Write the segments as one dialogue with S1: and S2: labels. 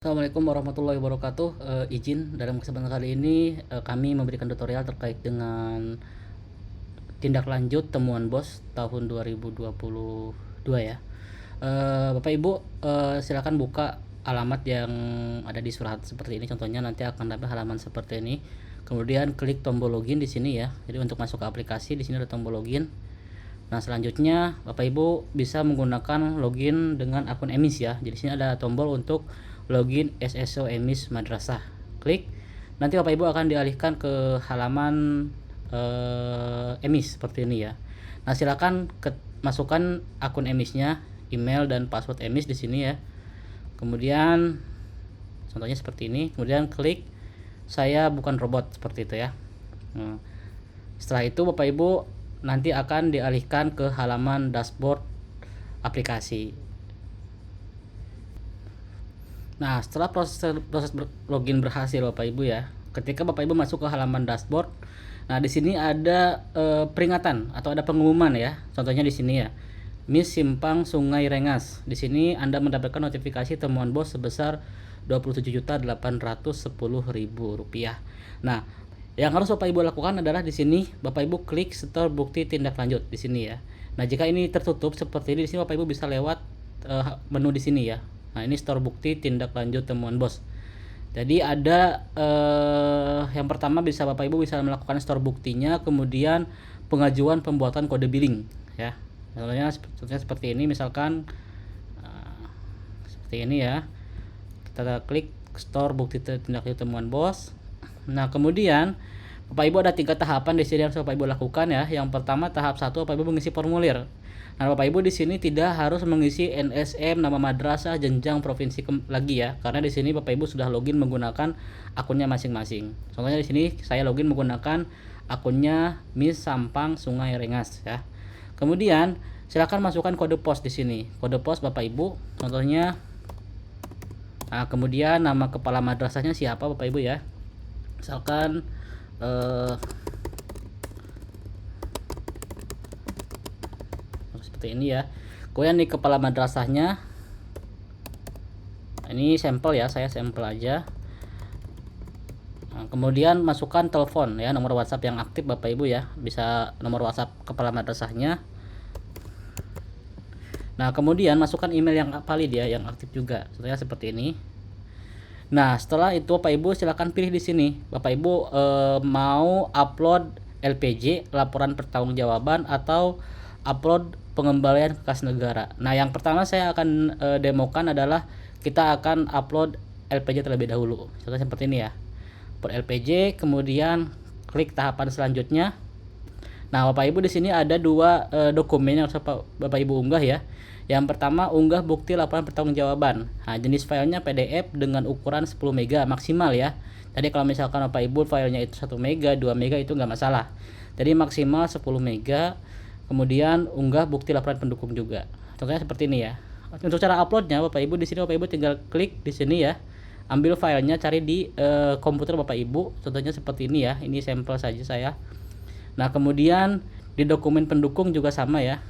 S1: Assalamualaikum warahmatullahi wabarakatuh. Izin dalam kesempatan kali ini kami memberikan tutorial terkait dengan tindak lanjut temuan BOS tahun 2022 ya. Bapak Ibu, silakan buka alamat yang ada di surat seperti ini. Contohnya nanti akan dapat halaman seperti ini. Kemudian klik tombol login di sini ya. Jadi untuk masuk ke aplikasi di sini ada tombol login. Nah, selanjutnya Bapak Ibu bisa menggunakan login dengan akun emis ya. Jadi di sini ada tombol untuk login SSO emis madrasah. Klik. Nanti Bapak Ibu akan dialihkan ke halaman emis seperti ini ya. Nah, silakan masukkan akun emisnya, email dan password emis di sini ya. Kemudian contohnya seperti ini. Kemudian klik saya bukan robot seperti itu ya. Nah, setelah itu Bapak Ibu nanti akan dialihkan ke halaman dashboard aplikasi. Nah, setelah proses login berhasil Bapak Ibu ya, ketika Bapak Ibu masuk ke halaman dashboard, nah di sini ada peringatan atau ada pengumuman ya. Contohnya di sini ya, Miss Simpang Sungai Rengas. Di sini Anda mendapatkan notifikasi temuan BOS sebesar Rp27.810.000. Nah, yang harus Bapak Ibu lakukan adalah di sini Bapak Ibu klik setor bukti tindak lanjut di sini ya. Nah, jika ini tertutup seperti ini, di sini Bapak Ibu bisa lewat menu di sini ya. Nah, ini store bukti tindak lanjut temuan BOS. Jadi ada yang pertama bisa Bapak Ibu bisa melakukan store buktinya, kemudian pengajuan pembuatan kode billing ya. Contohnya seperti ini, misalkan seperti ini ya. Kita klik store bukti tindak lanjut temuan BOS. Nah, kemudian Bapak Ibu ada 3 tahapan di sini yang harus Bapak Ibu lakukan ya. Yang pertama tahap 1 Bapak Ibu mengisi formulir. Nah, Bapak Ibu di sini tidak harus mengisi NSM, nama madrasah, jenjang, provinsi lagi ya, karena di sini Bapak Ibu sudah login menggunakan akunnya masing-masing. Contohnya di sini saya login menggunakan akunnya Miss Sampang Sungai Rengas ya. Kemudian silakan masukkan kode pos di sini. Kode pos Bapak Ibu, contohnya. Nah, kemudian nama kepala madrasahnya siapa Bapak Ibu ya. Misalkan seperti ini ya. Kemudian di kepala madrasahnya, ini sampel ya, saya sampel aja. Nah, kemudian masukkan telepon ya, nomor WhatsApp yang aktif Bapak Ibu ya, bisa nomor WhatsApp kepala madrasahnya. Nah, kemudian masukkan email yang valid ya, yang aktif juga, contohnya seperti ini. Nah, setelah itu Bapak Ibu silakan pilih di sini. Bapak Ibu mau upload LPJ, laporan pertanggungjawaban, atau upload pengembalian kas negara. Nah, yang pertama saya akan demokan adalah kita akan upload LPJ terlebih dahulu. Contohnya seperti ini ya. Upload LPJ, kemudian klik tahapan selanjutnya. Nah, Bapak Ibu di sini ada 2 dokumen yang harus Bapak Ibu unggah ya. Yang pertama, unggah bukti laporan pertanggungjawaban. Nah, jenis filenya PDF dengan ukuran 10 MB maksimal ya. Jadi kalau misalkan Bapak Ibu filenya itu 1 MB, 2 MB itu nggak masalah. Jadi maksimal 10 MB. Kemudian unggah bukti laporan pendukung juga. Contohnya seperti ini ya. Untuk cara uploadnya Bapak Ibu di sini Bapak Ibu tinggal klik di sini ya. Ambil filenya, cari di komputer Bapak Ibu. Contohnya seperti ini ya. Ini sampel saja saya. Nah, kemudian di dokumen pendukung juga sama ya.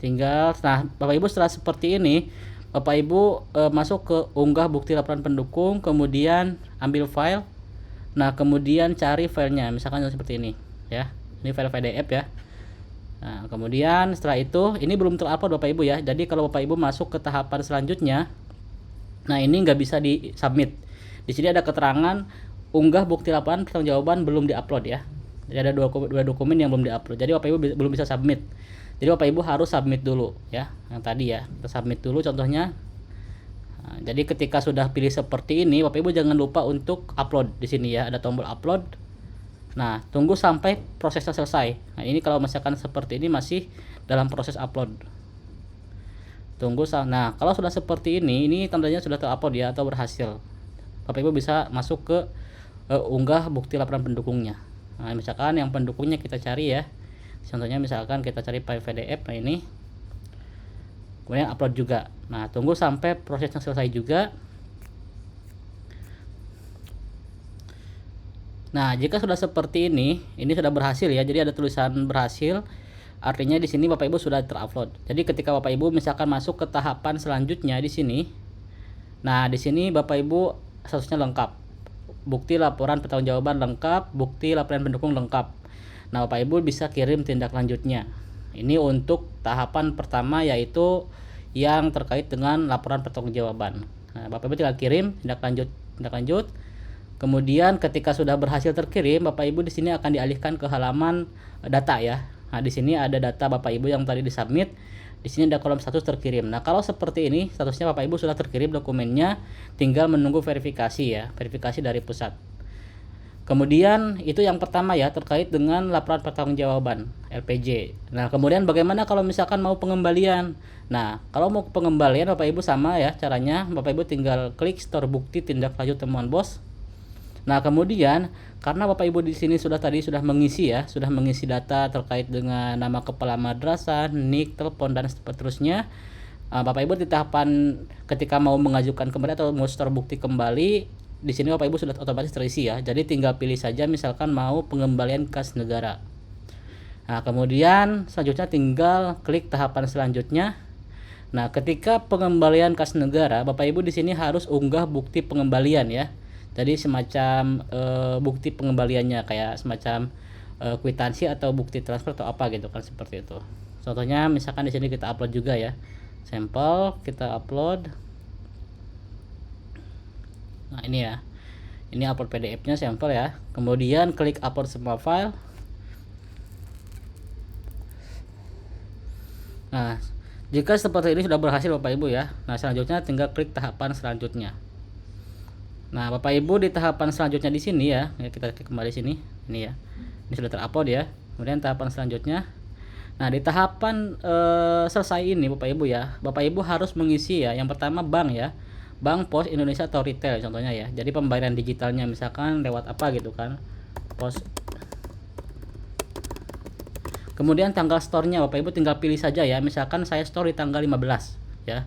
S1: Nah, Bapak Ibu setelah seperti ini, Bapak Ibu masuk ke unggah bukti laporan pendukung, kemudian ambil file. Nah, kemudian cari filenya, misalkan seperti ini ya. Ini file PDF ya. Nah, kemudian setelah itu ini belum terupload Bapak Ibu ya. Jadi kalau Bapak Ibu masuk ke tahapan selanjutnya, nah ini nggak bisa di submit. Di sini ada keterangan unggah bukti laporan pertanggungjawaban belum diupload ya. Jadi ada dua dokumen yang belum diupload. Jadi Bapak Ibu belum bisa submit. Jadi Bapak Ibu harus submit dulu ya. Yang tadi ya, kita submit dulu contohnya. Nah, jadi ketika sudah pilih seperti ini, Bapak Ibu jangan lupa untuk upload di sini ya. Ada tombol upload. Nah, tunggu sampai prosesnya selesai. Nah, ini kalau misalkan seperti ini masih dalam proses upload. Nah, kalau sudah seperti ini tandanya sudah terupload ya atau berhasil. Bapak Ibu bisa masuk ke unggah bukti laporan pendukungnya. Nah, misalkan yang pendukungnya kita cari ya. Contohnya misalkan kita cari file PDF. Nah, ini. Kemudian upload juga. Nah, tunggu sampai prosesnya selesai juga. Nah, jika sudah seperti ini sudah berhasil ya. Jadi ada tulisan berhasil. artinya di sini Bapak Ibu sudah terupload. Jadi ketika Bapak Ibu misalkan masuk ke tahapan selanjutnya di sini, nah di sini Bapak Ibu statusnya lengkap, bukti laporan pertanggungjawaban lengkap, bukti laporan pendukung lengkap. Nah Bapak Ibu bisa kirim tindak lanjutnya. Ini untuk tahapan pertama, yaitu yang terkait dengan laporan pertanggungjawaban. Nah Bapak Ibu tinggal kirim tindak lanjut. Kemudian ketika sudah berhasil terkirim, Bapak Ibu di sini akan dialihkan ke halaman data ya. Nah, di sini ada data Bapak Ibu yang tadi disubmit. Di sini ada kolom status terkirim. Nah, kalau seperti ini, statusnya Bapak Ibu sudah terkirim dokumennya, tinggal menunggu verifikasi ya, verifikasi dari pusat. Kemudian itu yang pertama ya, terkait dengan laporan pertanggungjawaban LPJ. Nah, kemudian bagaimana kalau misalkan mau pengembalian? Nah, kalau mau pengembalian Bapak Ibu sama ya caranya, Bapak Ibu tinggal klik store bukti tindak lanjut temuan bos. Nah, kemudian karena Bapak Ibu di sini sudah mengisi ya, sudah mengisi data terkait dengan nama kepala madrasah, NIK, telepon dan seterusnya. Bapak Ibu di tahapan ketika mau mengajukan kembali atau mau store bukti kembali, di sini Bapak Ibu sudah otomatis terisi ya. Jadi tinggal pilih saja misalkan mau pengembalian kas negara. Nah, kemudian selanjutnya tinggal klik tahapan selanjutnya. Nah, ketika pengembalian kas negara, Bapak Ibu di sini harus unggah bukti pengembalian ya. Jadi semacam bukti pengembaliannya kayak semacam kwitansi atau bukti transfer atau apa gitu kan, seperti itu. Contohnya misalkan di sini kita upload juga ya. Sampel kita upload. Nah, ini ya. Ini upload PDF-nya sampel ya. Kemudian klik upload semua file. Nah, jika seperti ini sudah berhasil Bapak Ibu ya. Nah, selanjutnya tinggal klik tahapan selanjutnya. Nah, Bapak Ibu di tahapan selanjutnya di sini ya, kita kembali sini, ini ya, ini sudah terupload ya. Kemudian tahapan selanjutnya, nah di tahapan selesai ini Bapak Ibu ya, Bapak Ibu harus mengisi ya. Yang pertama bank ya, bank, pos, Indonesia atau retail contohnya ya. Jadi pembayaran digitalnya misalkan lewat apa gitu kan, pos. Kemudian tanggal store-nya Bapak Ibu tinggal pilih saja ya, misalkan saya store di tanggal 15 ya.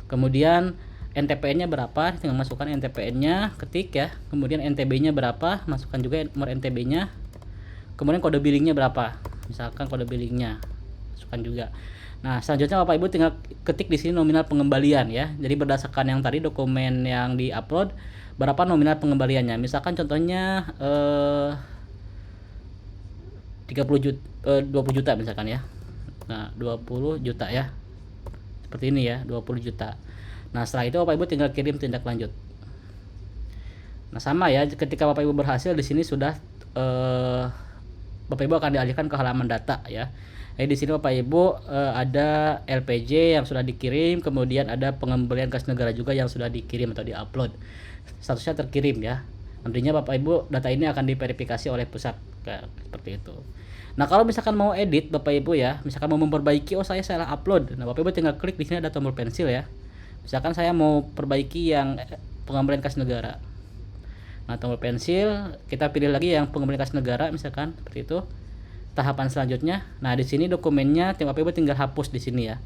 S1: Kemudian NTPN-nya berapa, tinggal masukkan NTPN-nya, ketik ya. Kemudian NTB-nya berapa, masukkan juga nomor NTB-nya. Kemudian kode billingnya berapa, misalkan kode billingnya, masukkan juga. Nah, selanjutnya Bapak Ibu tinggal ketik di sini nominal pengembalian ya. Jadi berdasarkan yang tadi dokumen yang di-upload, berapa nominal pengembaliannya. Misalkan contohnya 20 juta misalkan ya. Nah, 20 juta ya. Seperti ini ya, 20 juta. Nah, setelah itu Bapak Ibu tinggal kirim tindak lanjut. Nah, sama ya, ketika Bapak Ibu berhasil di sini sudah Bapak Ibu akan dialihkan ke halaman data ya. Di sini Bapak Ibu ada LPJ yang sudah dikirim, kemudian ada pengembalian kas negara juga yang sudah dikirim atau diupload. Statusnya terkirim ya. Nantinya Bapak Ibu data ini akan diverifikasi oleh pusat seperti itu. Nah, kalau misalkan mau edit Bapak Ibu ya, misalkan mau memperbaiki, oh saya salah upload. Nah, Bapak Ibu tinggal klik di sini ada tombol pensil ya. Misalkan saya mau perbaiki yang pengembalian kas negara. Nah, tombol pensil, kita pilih lagi yang pengembalian kas negara misalkan seperti itu. Tahapan selanjutnya. Nah, di sini dokumennya Bapak Ibu tinggal hapus di sini ya.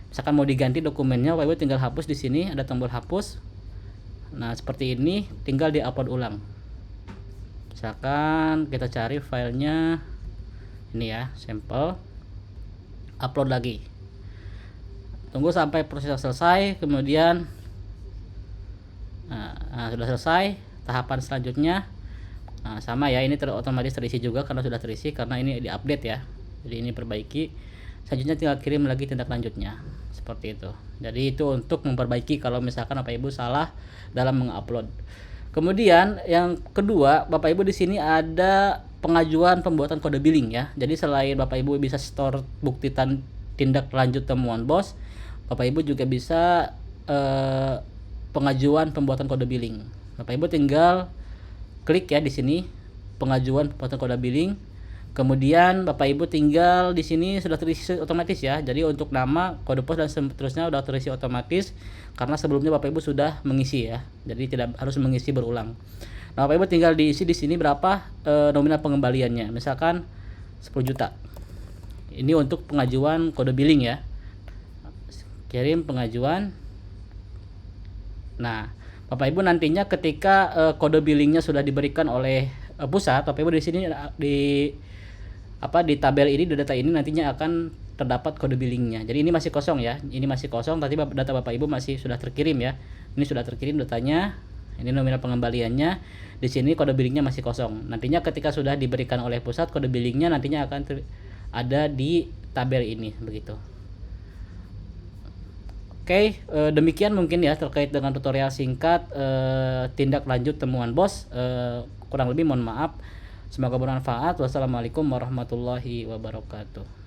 S1: Misalkan mau diganti dokumennya, Bapak Ibu tinggal hapus di sini, ada tombol hapus. Nah, seperti ini tinggal di-upload ulang. Misalkan kita cari filenya ini ya, sampel. Upload lagi. Tunggu sampai proses selesai, kemudian sudah selesai. Tahapan selanjutnya sama ya, ini otomatis terisi juga karena sudah terisi, karena ini diupdate ya. Jadi ini perbaiki. Selanjutnya tinggal kirim lagi tindak lanjutnya. Seperti itu. Jadi itu untuk memperbaiki kalau misalkan Bapak Ibu salah dalam mengupload. Kemudian yang kedua, Bapak Ibu di sini ada pengajuan pembuatan kode billing ya. Jadi selain Bapak Ibu bisa store bukti tindak lanjut temuan bos, Bapak Ibu juga bisa pengajuan pembuatan kode billing. Bapak Ibu tinggal klik ya di sini pengajuan pembuatan kode billing. Kemudian Bapak Ibu tinggal di sini sudah terisi otomatis ya. Jadi untuk nama, kode pos dan seterusnya sudah terisi otomatis karena sebelumnya Bapak Ibu sudah mengisi ya. Jadi tidak harus mengisi berulang. Nah, Bapak Ibu tinggal diisi di sini berapa nominal pengembaliannya. Misalkan 10 juta. Ini untuk pengajuan kode billing ya. Kirim pengajuan. Nah, Bapak Ibu nantinya ketika kode billingnya sudah diberikan oleh pusat, Bapak Ibu di sini di tabel ini, di data ini nantinya akan terdapat kode billingnya. Jadi ini masih kosong ya, ini masih kosong, tapi data Bapak Ibu masih sudah terkirim ya. Ini sudah terkirim datanya, ini nominal pengembaliannya. Di sini kode billingnya masih kosong. Nantinya ketika sudah diberikan oleh pusat, kode billingnya nantinya akan ada di tabel ini begitu. Oke, demikian mungkin ya terkait dengan tutorial singkat tindak lanjut temuan bos. Kurang lebih mohon maaf. Semoga bermanfaat. Wassalamualaikum warahmatullahi wabarakatuh.